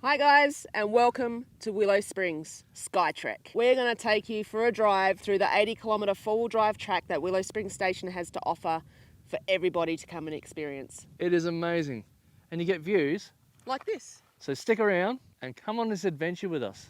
Hi guys, and welcome to Willow Springs Skytrek. We're going to take you for a drive through the 80-kilometre four-wheel drive track that Willow Springs Station has to offer for everybody to come and experience. It is amazing, and you get views Like this. So stick around and come on this adventure with us.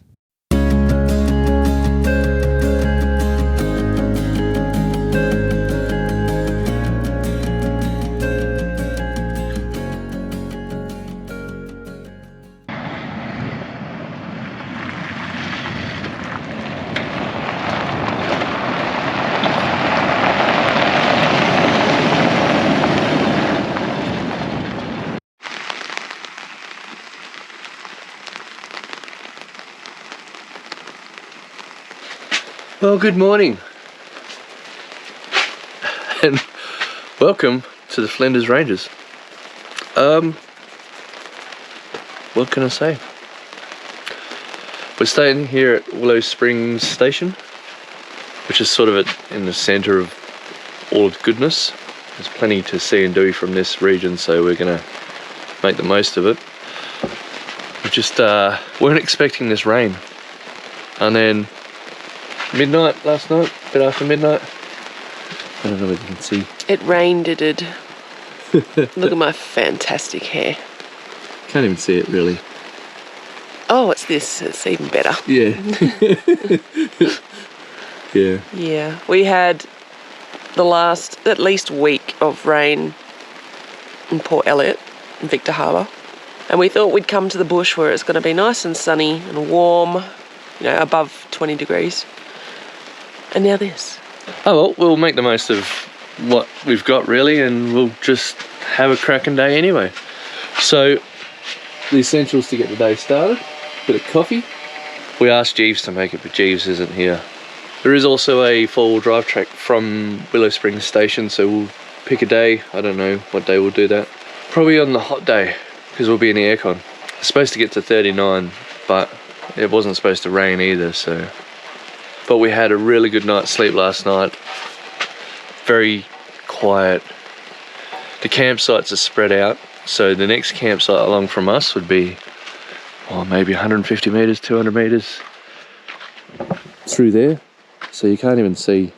Well, good morning and welcome to the Flinders Ranges. What can I say? We're staying here at Willow Springs Station, which is sort of in the centre of all of goodness. There's plenty to see and do from this region, so we're gonna make the most of it. We just weren't expecting this rain, and then midnight last night, a bit after midnight. I don't know whether you can see. It rained, it did. Look at my fantastic hair. Can't even see it really. Oh, it's this. It's even better. Yeah. Yeah. Yeah. We had the last at least week of rain in Port Elliot in Victor Harbour. And we thought we'd come to the bush where it's going to be nice and sunny and warm, you know, above 20 degrees. And now this. Oh well, we'll make the most of what we've got really, and we'll just have a cracking day anyway. So, the essentials to get the day started: bit of coffee. We asked Jeeves to make it, but Jeeves isn't here. There is also a four-wheel drive track from Willow Springs Station, so we'll pick a day. I don't know what day we'll do that. Probably on the hot day, because we'll be in the aircon. It's supposed to get to 39, but it wasn't supposed to rain either, so. But we had a really good night's sleep last night. Very quiet. The campsites are spread out, so the next campsite along from us would be, maybe 150 metres, 200 metres through there. So you can't even see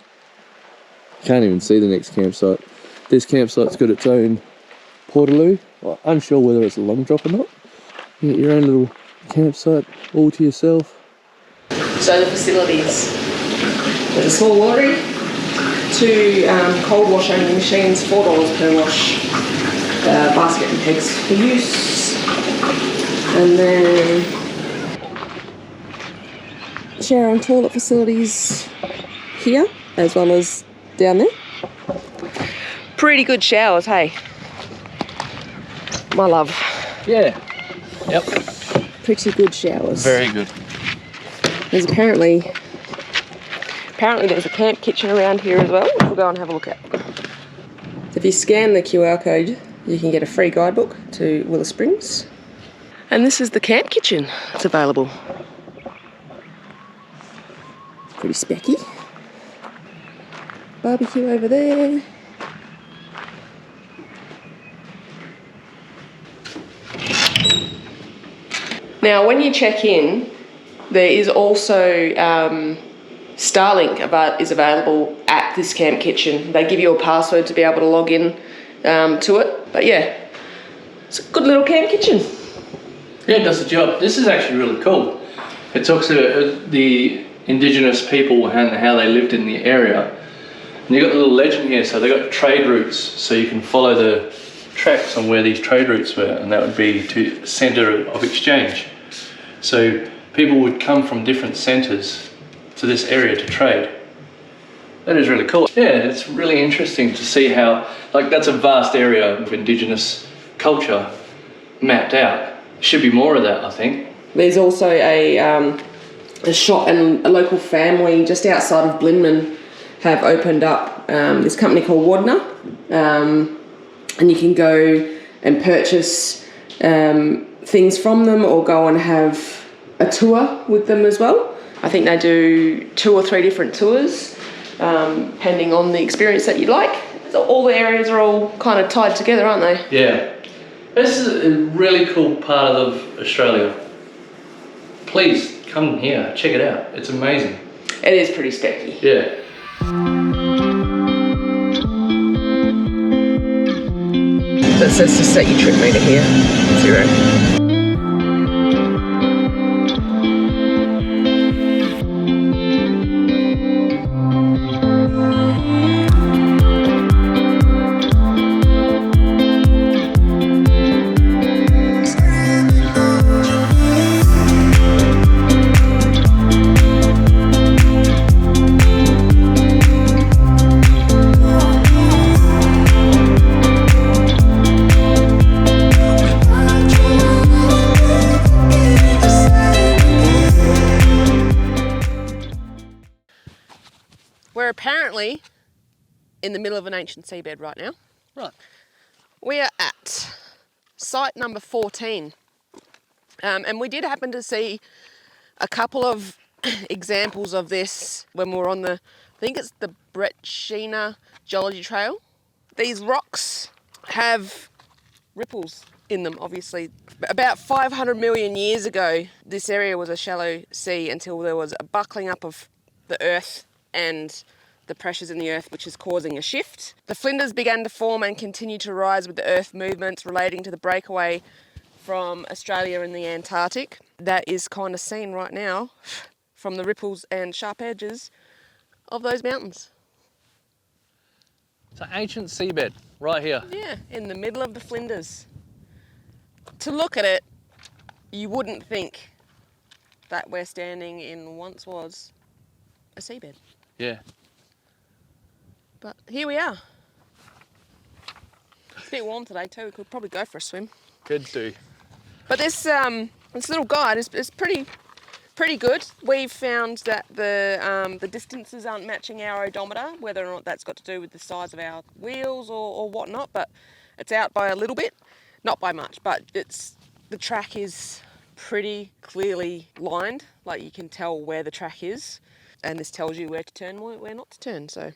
the next campsite. This campsite's got its own portaloo. Well, unsure whether it's a long drop or not. You get your own little campsite all to yourself. So the facilities. There's a small laundry, 2 cold wash only machines, $4 per wash, basket and pegs for use, and then shower and toilet facilities here as well as down there. Pretty good showers, hey? My love. Yeah. Yep. Pretty good showers. Very good. There's apparently there's a camp kitchen around here as well, which we'll go and have a look at. If you scan the QR code, you can get a free guidebook to Willow Springs. And this is the camp kitchen that's available. Pretty specky. Barbecue over there. Now, when you check in, there is also Starlink is available at this camp kitchen. They give you a password to be able to log in to it. But yeah, it's a good little camp kitchen. Yeah, it does the job. This is actually really cool. It talks about the indigenous people and how they lived in the area. And you've got the little legend here, so they've got trade routes, so you can follow the tracks on where these trade routes were, and that would be to centre of exchange. So people would come from different centres to this area to trade. That is really cool. Yeah, it's really interesting to see how, that's a vast area of indigenous culture mapped out. Should be more of that, I think. There's also a shop, and a local family just outside of Blinman have opened up this company called Wadna, and you can go and purchase things from them or go and have a tour with them as well. I think they do 2 or 3 different tours, depending on the experience that you like. So all the areas are all kind of tied together, aren't they? Yeah. This is a really cool part of Australia. please come here, check it out. It's amazing. It is pretty specky. Yeah. That says to set your trip meter here, 0. We're apparently in the middle of an ancient seabed right now. Right. We are at site number 14. And we did happen to see a couple of examples of this when we were on I think it's the breathtaking geology trail. These rocks have ripples in them, obviously. About 500 million years ago, this area was a shallow sea until there was a buckling up of the earth and the pressures in the earth, which is causing a shift. The Flinders began to form and continue to rise with the earth movements relating to the breakaway from Australia and the Antarctic. That is kind of seen right now from the ripples and sharp edges of those mountains. It's an ancient seabed right here. Yeah, in the middle of the Flinders. To look at it, you wouldn't think that we're standing in once was a seabed. Yeah. But here we are. It's a bit warm today too. We could probably go for a swim. Could do. But this little guide is pretty good. We've found that the distances aren't matching our odometer, whether or not that's got to do with the size of our wheels or whatnot. But it's out by a little bit, not by much. But the track is pretty clearly lined. Like you can tell where the track is, and this tells you where to turn, where not to turn. So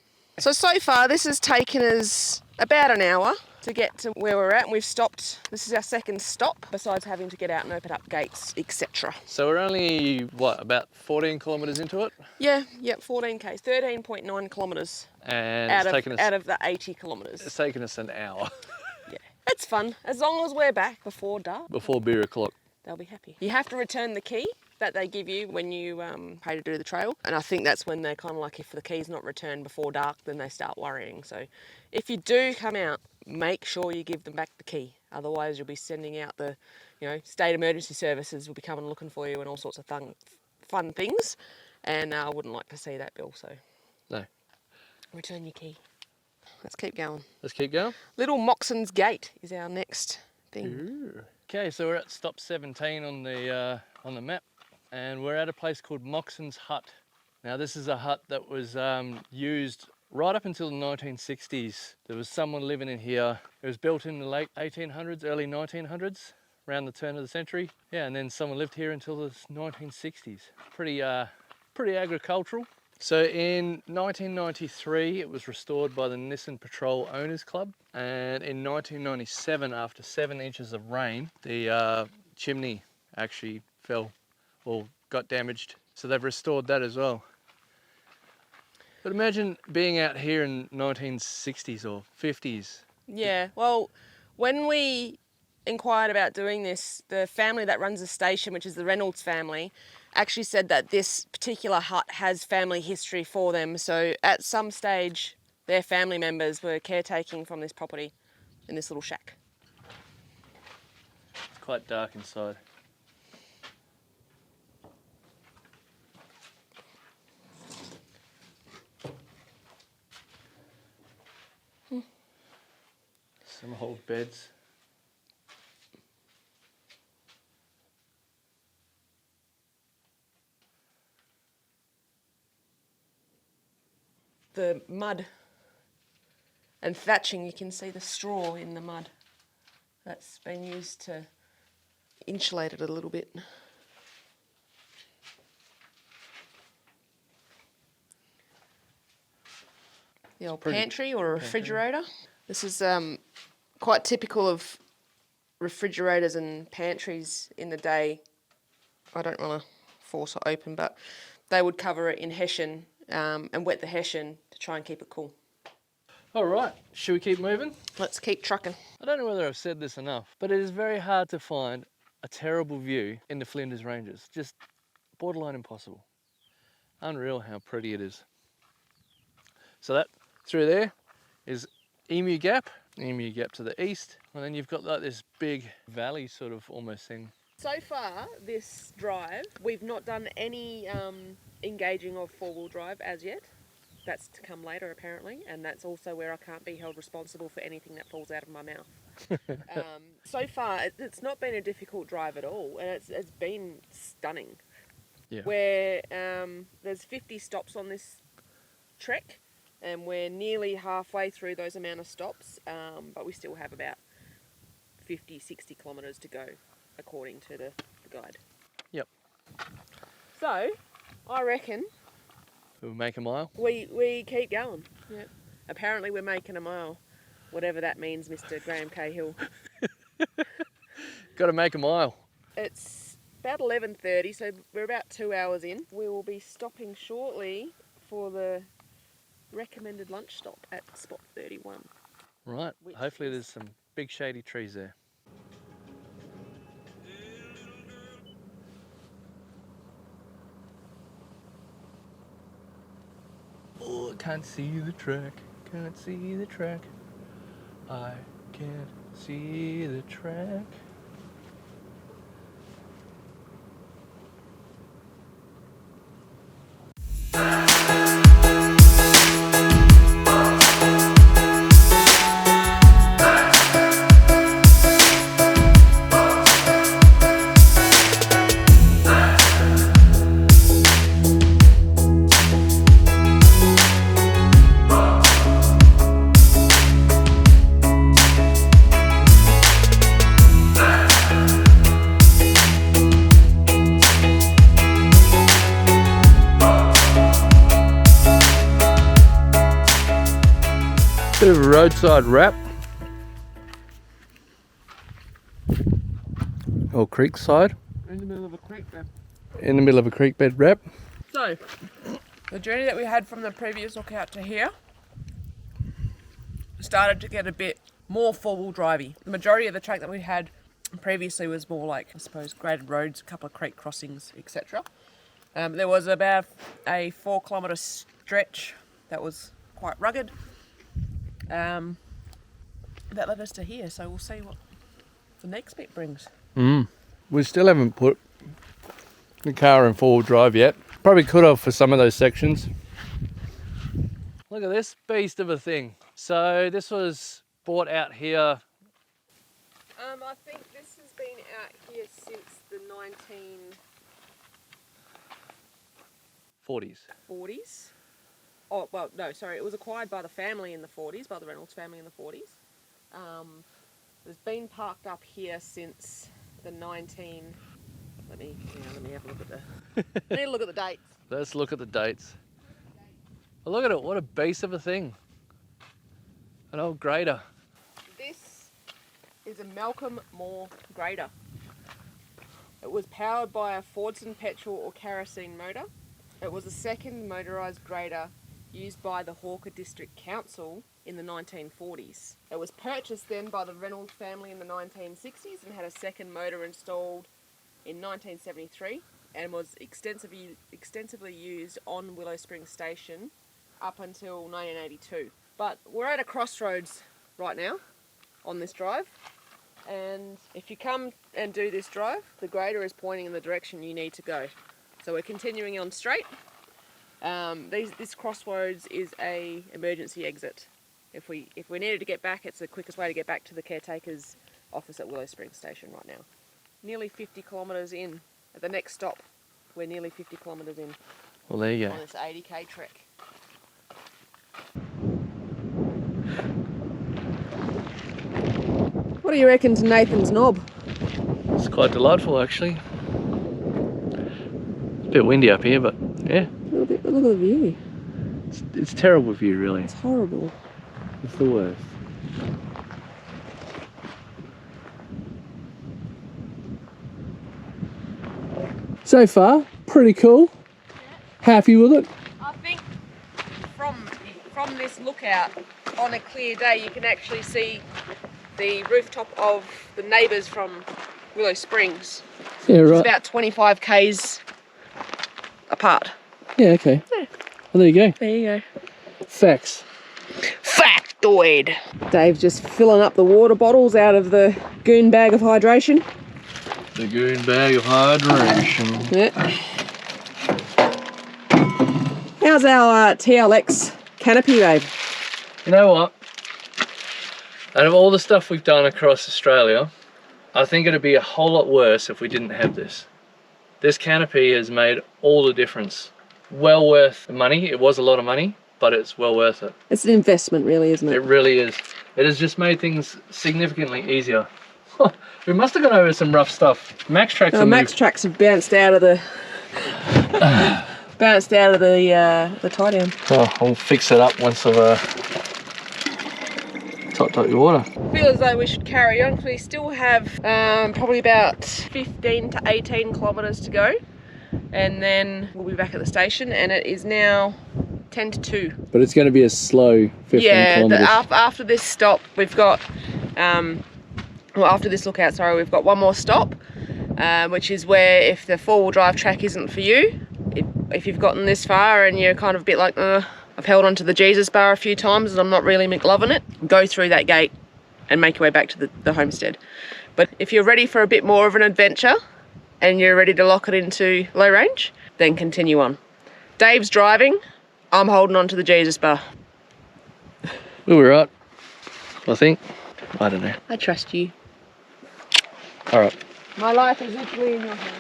far this has taken us about an hour to get to where we're at, and we've stopped. This is our second stop, besides having to get out and open up gates, etc. So we're only, about 14 kilometres into it? Yeah, 14 k's, 13.9 kilometres And out of the 80 kilometres. It's taken us an hour. Yeah, it's fun. As long as we're back before dark. Before beer o'clock. They'll be happy. You have to return the key that they give you when you pay to do the trail. And I think that's when they're kind of like, if the key's not returned before dark, then they start worrying. So if you do come out, make sure you give them back the key. Otherwise you'll be sending out the, state emergency services will be coming looking for you and all sorts of fun things. And I wouldn't like to see that, Bill, so. No. Return your key. Let's keep going. Let's keep going. Little Moxon's Gate is our next thing. Ooh. Okay, so we're at stop 17 on the map, and we're at a place called Moxon's Hut. Now this is a hut that was used right up until the 1960s. There was someone living in here. It was built in the late 1800s, early 1900s, around the turn of the century. Yeah, and then someone lived here until the 1960s. Pretty agricultural. So in 1993, it was restored by the Nissan Patrol Owners Club. And in 1997, after 7 inches of rain, the chimney actually fell or got damaged. So they've restored that as well. But imagine being out here in 1960s or 50s. Yeah, well, when we inquired about doing this, the family that runs the station, which is the Reynolds family, actually said that this particular hut has family history for them. So at some stage, their family members were caretaking from this property in this little shack. It's quite dark inside. Some old beds. The mud and thatching, you can see the straw in the mud. That's been used to insulate it a little bit. The old pantry or a refrigerator. This is quite typical of refrigerators and pantries in the day. I don't want to force it open, but they would cover it in hessian and wet the hessian to try and keep it cool. All right, should we keep moving? Let's keep trucking. I don't know whether I've said this enough, but it is very hard to find a terrible view in the Flinders Ranges. Just borderline impossible. Unreal how pretty it is. So that through there is Emu Gap to the east, and then you've got like this big valley sort of almost thing. So far, this drive, we've not done any engaging of four-wheel drive as yet. That's to come later, apparently, and that's also where I can't be held responsible for anything that falls out of my mouth. So far, it's not been a difficult drive at all, and it's been stunning. Yeah. Where there's 50 stops on this trek, and we're nearly halfway through those amount of stops, but we still have about 50, 60 kilometres to go, according to the guide. Yep. So, I reckon We'll make a mile. we keep going. Yep. Apparently we're making a mile, whatever that means, Mr. Graham Cahill. Got to make a mile. It's about 11:30, so we're about 2 hours in. We will be stopping shortly for the recommended lunch stop at spot 31. Right, Which hopefully is- there's some big shady trees there. Oh, I can't see the track, can't see the track. I can't see the track. Bit of a roadside wrap. Or creek side. In the middle of a creek bed. In the middle of a creek bed wrap. So, the journey that we had from the previous lookout to here started to get a bit more four-wheel drivey. The majority of the track that we had previously was more like, I suppose, graded roads, a couple of creek crossings, etc. There was about a 4 kilometre stretch that was quite rugged. That led us to here, so we'll see what the next bit brings. We still haven't put the car in four-wheel drive yet. Probably could have for some of those sections. Look at this beast of a thing. So this was bought out here. I think this has been out here since the 1940s. Oh, well, no, sorry, it was acquired by the family in the 40s, by the Reynolds family in the 40s. It's been parked up here since the 19... Let me have a look at the... I need to look at the dates. Let's look at the dates. Oh, look at it, what a beast of a thing. An old grader. This is a Malcolm Moore grader. It was powered by a Fordson petrol or kerosene motor. It was the second motorised grader used by the Hawker District Council in the 1940s. It was purchased then by the Reynolds family in the 1960s and had a second motor installed in 1973 and was extensively used on Willow Springs Station up until 1982. But we're at a crossroads right now on this drive, and if you come and do this drive, the grader is pointing in the direction you need to go. So we're continuing on straight. This crossroads is a emergency exit. If we needed to get back, it's the quickest way to get back to the caretaker's office at Willow Springs Station right now. Nearly 50 kilometres in. At the next stop, we're nearly 50 kilometres in. Well, there you go. On this 80k trek. What do you reckon to Nathan's knob? It's quite delightful actually. It's a bit windy up here, but yeah. Look at the view. It's terrible view really. It's horrible. It's the worst. So far, pretty cool. Happy with it? I think from this lookout on a clear day you can actually see the rooftop of the neighbours from Willow Springs. Yeah, right. It's about 25 k's apart. Yeah, okay. Yeah. Well, there you go. There you go. Facts. Factoid. Dave's just filling up the water bottles out of the goon bag of hydration. The goon bag of hydration. Yeah. How's our TLX canopy, babe? You know what? Out of all the stuff we've done across Australia, I think it'd be a whole lot worse if we didn't have this. This canopy has made all the difference. Well worth the money. It was a lot of money, but it's well worth it. It's an investment, really, isn't it? It really is. It has just made things significantly easier. We must have gone over some rough stuff. Max Tracks have bounced out of the the tie down. Oh, I'll fix it up once I've topped up your water. I feel as though we should carry on because we still have probably about 15 to 18 kilometres to go, and then we'll be back at the station, and it is now 10 to 2. But it's going to be a slow 15 kilometres. Yeah, after this stop we've got well, after this lookout, sorry, we've got one more stop, which is where if the four-wheel drive track isn't for you, if you've gotten this far and you're kind of a bit like, I've held onto the Jesus bar a few times and I'm not really McLovin' it, go through that gate and make your way back to the homestead. But if you're ready for a bit more of an adventure and you're ready to lock it into low range, then continue on. Dave's driving, I'm holding on to the Jesus bar. We'll be right, I think. I don't know. I trust you. All right. My life is literally in your hands.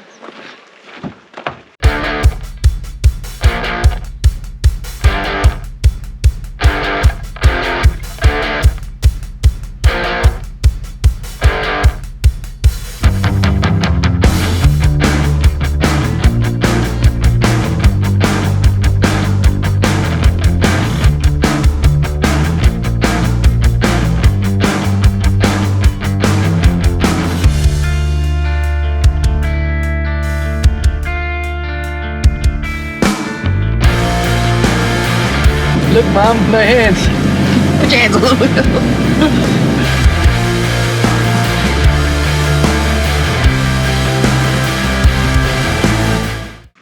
Look, Mum, no hands. Put your hands on the wheel.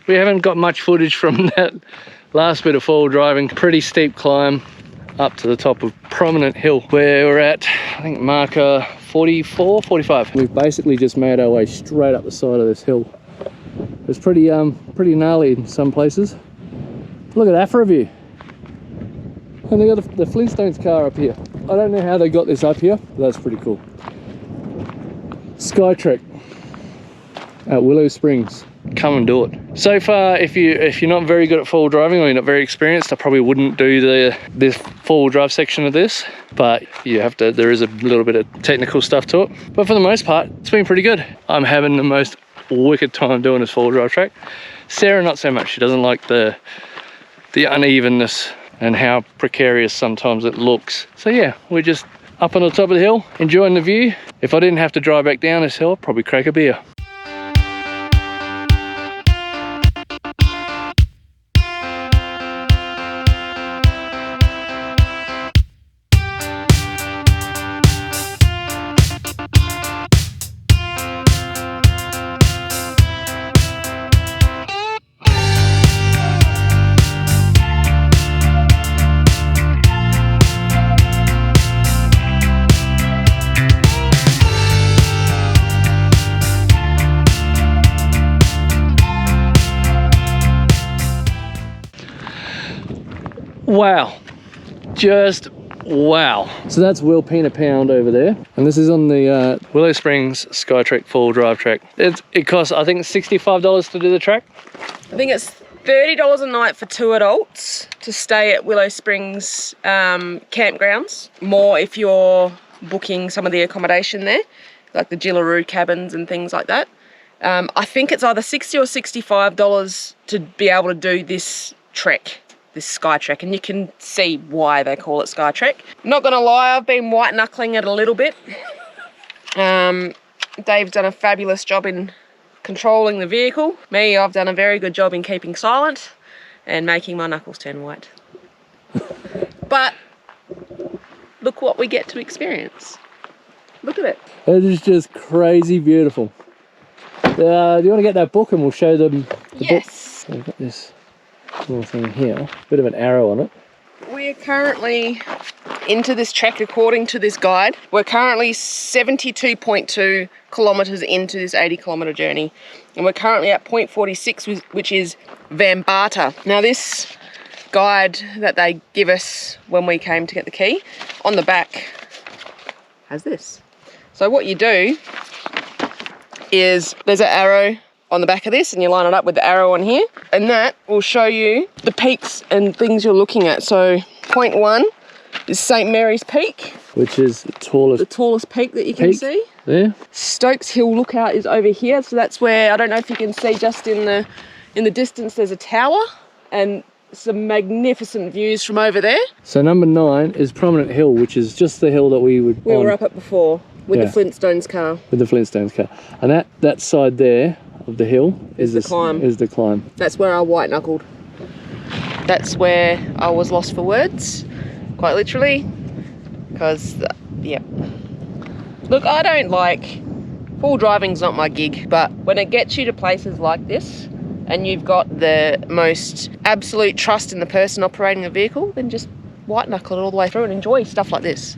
We haven't got much footage from that last bit of four-wheel driving. Pretty steep climb up to the top of Prominent Hill, where we're at, I think, marker 44, 45. We've basically just made our way straight up the side of this hill. It's pretty gnarly in some places. Look at that for a view. And they got the Flintstones car up here. I don't know how they got this up here, but that's pretty cool. Skytrek at Willow Springs. Come and do it. So far, if you're not very good at four-wheel driving or you're not very experienced, I probably wouldn't do this four-wheel drive section of this, but you have to. There is a little bit of technical stuff to it, but for the most part, it's been pretty good. I'm having the most wicked time doing this four-wheel drive track. Sarah, not so much. She doesn't like the unevenness and how precarious sometimes it looks. So yeah, we're just up on the top of the hill, enjoying the view. If I didn't have to drive back down this hill, I'd probably crack a beer. Wow, just wow. So that's Wilpena Pound over there, and this is on the Willow Springs Skytrek four-wheel drive track. It costs, I think, $65 to do the track. I think it's $30 a night for 2 adults to stay at Willow Springs campgrounds. More if you're booking some of the accommodation there, like the Jillaroo cabins and things like that. I think it's either $60 or $65 to be able to do this trek, this Skytrek, and you can see why they call it Skytrek. Not gonna lie, I've been white knuckling it a little bit. Dave's done a fabulous job in controlling the vehicle. Me, I've done a very good job in keeping silent and making my knuckles turn white. But look what we get to experience. Look at it. It is just crazy beautiful. Do you want to get that book and we'll show them the book? So we've got this little thing here, bit of an arrow on it. We're currently into this trek according to this guide. We're currently 72.2 kilometres into this 80 kilometre journey. And we're currently at point 46, which is Vambata. Now this guide that they give us when we came to get the key, on the back has this. So what you do is there's an arrow on the back of this and you line it up with the arrow on here, and that will show you the peaks and things you're looking at. So point 1 is St Mary's Peak, which is the tallest peak that you can see. There. Stokes Hill Lookout is over here, so that's where, I don't know if you can see just in the distance, there's a tower and some magnificent views from over there. So number 9 is Prominent Hill, which is just the hill that we were up at before with the Flintstones car. With the Flintstones car. And that side there of the hill is the climb. That's where I white knuckled. That's where I was lost for words, quite literally, because look, I don't full driving's not my gig, but when it gets you to places like this and you've got the most absolute trust in the person operating the vehicle, then just white knuckle it all the way through and enjoy stuff like this.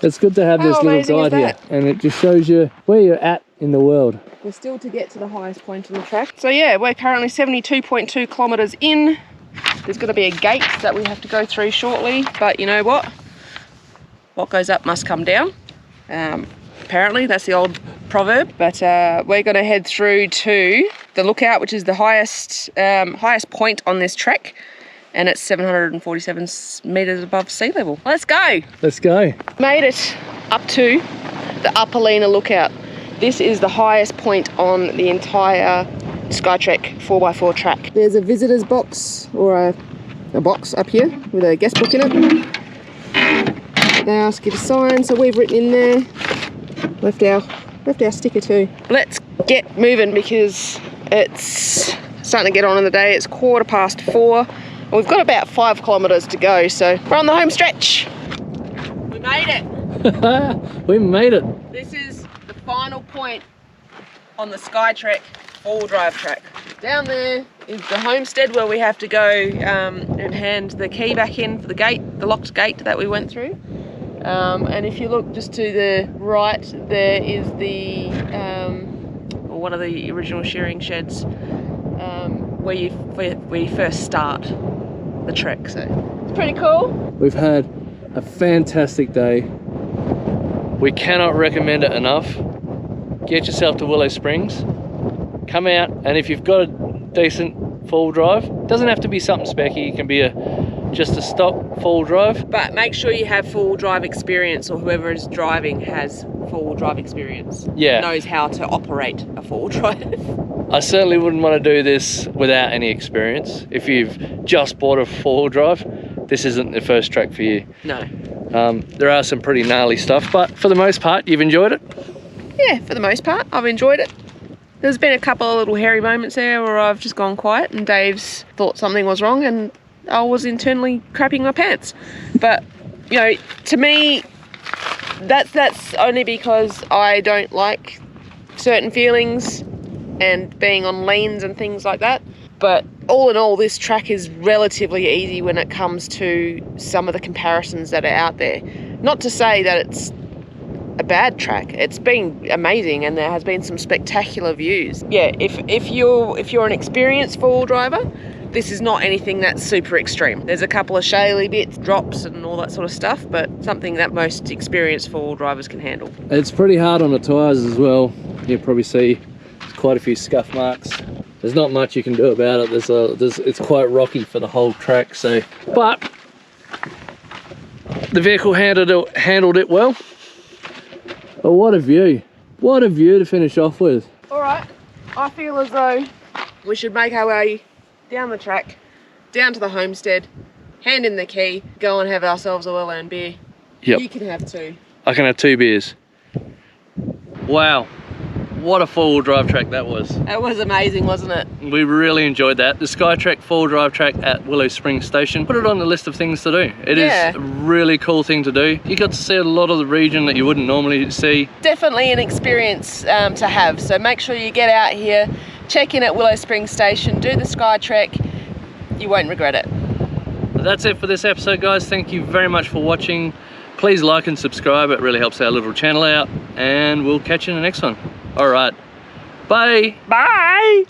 It's good to have this little guide here, and it just shows you where you're at in the world. We're still to get to the highest point on the track. So yeah, we're currently 72.2 kilometres in. There's going to be a gate that we have to go through shortly, but you know what? What goes up must come down. Apparently, that's the old proverb. But we're going to head through to the lookout, which is the highest point on this trek, and it's 747 metres above sea level. Let's go. Let's go. Made it up to the Upper Lena lookout. This is the highest point on the entire Skytrek 4x4 track. There's a visitor's box, or a box up here with a guest book in it. They ask you to sign, so we've written in there. Left our sticker too. Let's get moving because it's starting to get on in the day. It's 4:15. We've got about 5 kilometres to go, so we're on the home stretch. We made it. We made it. This is the final point on the Skytrek all drive track. Down there is the homestead where we have to go and hand the key back in for the gate, the locked gate that we went through. And if you look just to the right, there is one of the original shearing sheds where you first start the trek. So it's pretty cool. We've had a fantastic day. We cannot recommend it enough. Get yourself to Willow Springs. Come out, and if you've got a decent full drive, doesn't have to be something specky. It can be just a stock full drive. But make sure you have full drive experience, or whoever is driving has full drive experience. Yeah. Knows how to operate a full drive. I certainly wouldn't want to do this without any experience. If you've just bought a four-wheel drive, this isn't the first track for you. No. There are some pretty gnarly stuff, but for the most part, you've enjoyed it? Yeah, for the most part, I've enjoyed it. There's been a couple of little hairy moments there where I've just gone quiet and Dave's thought something was wrong and I was internally crapping my pants. But, you know, to me, that's only because I don't like certain feelings and being on lanes and things like that. But all in all, this track is relatively easy when it comes to some of the comparisons that are out there. Not to say that it's a bad track. It's been amazing and there has been some spectacular views. Yeah, if you're an experienced four-wheel driver, this is not anything that's super extreme. There's a couple of shaly bits, drops and all that sort of stuff, but something that most experienced four-wheel drivers can handle. It's pretty hard on the tyres as well. You'll probably see there's quite a few scuff marks. There's not much you can do about it. It's quite rocky for the whole track. So, but the vehicle handled it well. But what a view! What a view to finish off with. All right, I feel as though we should make our way down the track, down to the homestead, hand in the key, go and have ourselves a well-earned beer. Yep. You can have 2. I can have 2 beers. Wow. what a four-wheel drive track that was. It was amazing, wasn't it? We really enjoyed that. The Skytrek four-wheel drive track at Willow Springs Station. Put it on the list of things to do. It is a really cool thing to do. You got to see a lot of the region that you wouldn't normally see. Definitely an experience to have. So make sure you get out here, check in at Willow Springs Station, do the Skytrek. You won't regret it. That's it for this episode, guys. Thank you very much for watching. Please like and subscribe. It really helps our little channel out. And we'll catch you in the next one. All right. Bye. Bye.